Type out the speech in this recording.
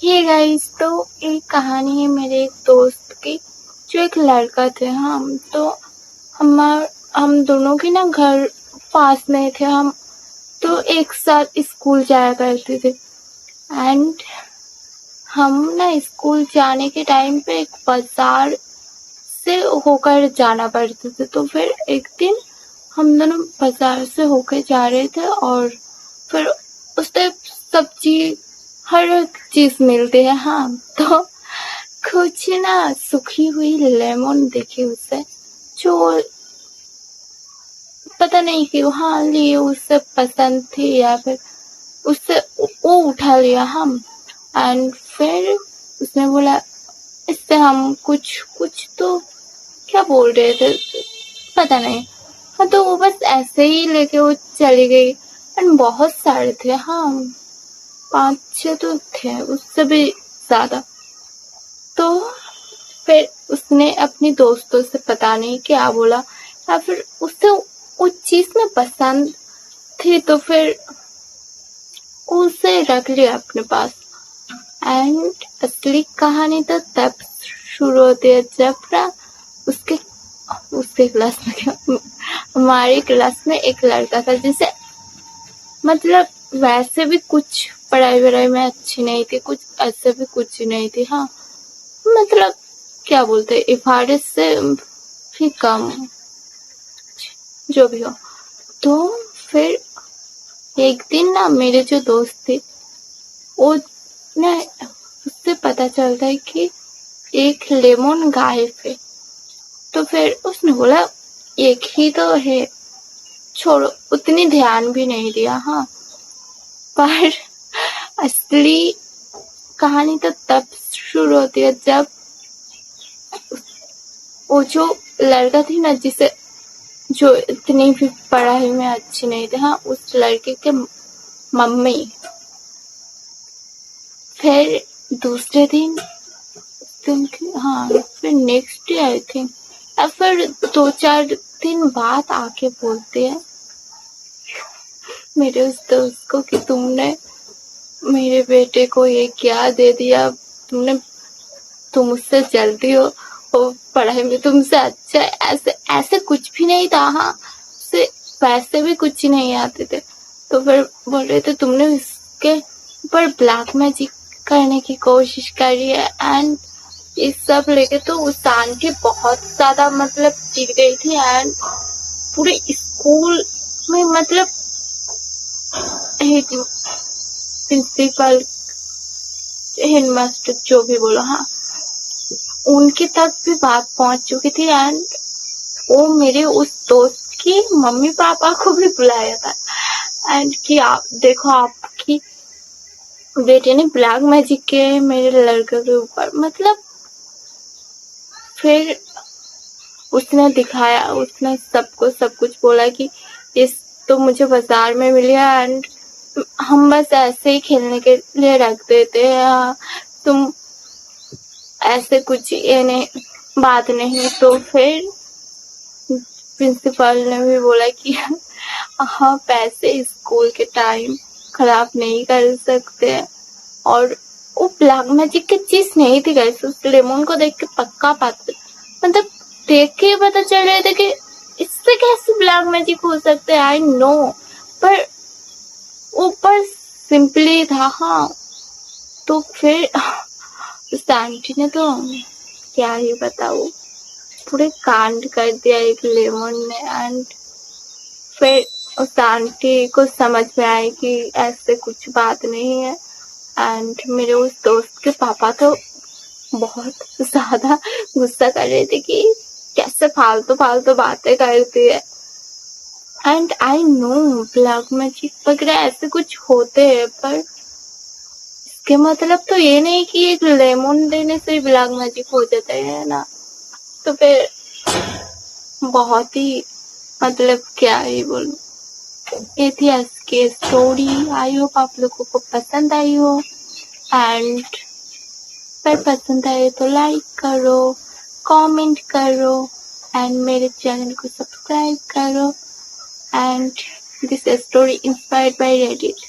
Hey guys, तो एक कहानी है मेरे एक दोस्त की। जो एक लड़का थे तो हम हम दोनों के ना घर पास में थे। हम तो एक साथ स्कूल जाया करते थे। एंड हम ना स्कूल जाने के टाइम पे एक बाजार से होकर जाना पड़ते थे। तो फिर एक दिन हम दोनों बाजार से होकर जा रहे थे और फिर उससे सब्जी हर एक चीज मिलती है। तो कुछ ना सूखी हुई लेमन देखी उसे, जो पता नहीं क्यों लिए उसे पसंद थी या फिर उससे वो उठा लिया हम। एंड फिर उसने बोला इससे हम कुछ कुछ तो क्या बोल रहे थे पता नहीं। तो वो बस ऐसे ही लेके वो चली गई। एंड बहुत सारे थे 5-6 तो थे, उससे भी ज्यादा। तो फिर उसने अपनी दोस्तों से पता नहीं क्या बोला, या फिर उससे उस चीज में पसंद थी तो फिर उसे रख लिया अपने पास। एंड असली कहानी तो तब शुरू होती है जब ना उसके उसके क्लास में हमारी क्लास में एक लड़का था जिसे मतलब वैसे भी कुछ पढ़ाई वढ़ाई में अच्छी नहीं थी, कुछ ऐसे भी कुछ नहीं थी। मतलब क्या बोलते एवरेज से भी कम, जो भी हो। तो फिर एक दिन ना मेरे जो दोस्त थे वो ना उससे पता चलता है कि एक लेमन गायब है। तो फिर उसने बोला एक ही तो है, छोड़ो, उतनी ध्यान भी नहीं दिया। पर असली कहानी तो तब शुरू होती है जब वो जो लड़का थी ना जिसे जो इतनी भी पढ़ाई में अच्छी नहीं थी, उस लड़के के मम्मी फिर दूसरे दिन फिर नेक्स्ट डे आई थिंक, या फिर 2-4 दिन बाद आके बोलते हैं मेरे उस दोस्त को कि तुमने मेरे बेटे को ये क्या दे दिया, तुम उससे जल्दी हो और पढ़ाई में तुमसे अच्छा है। ऐसे ऐसे कुछ भी नहीं था। उसे पैसे भी कुछ नहीं आते थे। तो फिर बोल रहे थे तुमने उसके ऊपर ब्लैक मैजिक करने की कोशिश करी है। एंड इस सब लेके तो उस आंटी बहुत ज्यादा मतलब चिढ़ गई थी। एंड पूरे स्कूल में मतलब प्रिंसिपल, हेडमास्टर, जो भी बोलो, उनके तक भी बात पहुंच चुकी थी। एंड वो मेरे उस दोस्त की मम्मी पापा को भी बुलाया था। एंड कि आप देखो आपकी बेटे ने ब्लैक मैजिक किए मेरे लड़के के ऊपर। मतलब फिर उसने दिखाया, उसने सबको सब कुछ बोला कि इस तो मुझे बाजार में मिली है एंड हम बस ऐसे ही खेलने के लिए रख देते हैं, तुम ऐसे कुछ ये नहीं बात नहीं। तो फिर प्रिंसिपल ने भी बोला कि पैसे स्कूल के टाइम खराब नहीं कर सकते। और वो ब्लैक मैजिक की चीज नहीं थी गाइस, उस लेमन को देख के पक्का पता, मतलब देख के पता चल रहा था कि इससे कैसे ब्लैक मैजिक हो सकते हैं। आई नो, पर ऊपर सिंपली था। तो फिर उस आंटी ने तो क्या ही बताओ, पूरे कांड कर दिया एक लेमन ने। एंड फिर उस आंटी को समझ में आया कि ऐसे कुछ बात नहीं है। एंड मेरे उस दोस्त के पापा तो बहुत ज्यादा गुस्सा कर रहे थे कि कैसे फालतू फालतू बातें करती है। And I know black magic वगैरह ऐसे कुछ होते हैं, पर इसके मतलब तो ये नहीं कि एक लेमन देने से ब्लैक मैजिक हो जाता है ना। तो फिर बहुत ही मतलब क्या ही बोलूं, ये थी आज की स्टोरी। आई होप आप लोगों को पसंद आई हो। एंड पर पसंद आए तो लाइक करो, कमेंट करो एंड मेरे चैनल को सब्सक्राइब करो। And this story inspired by Reddit.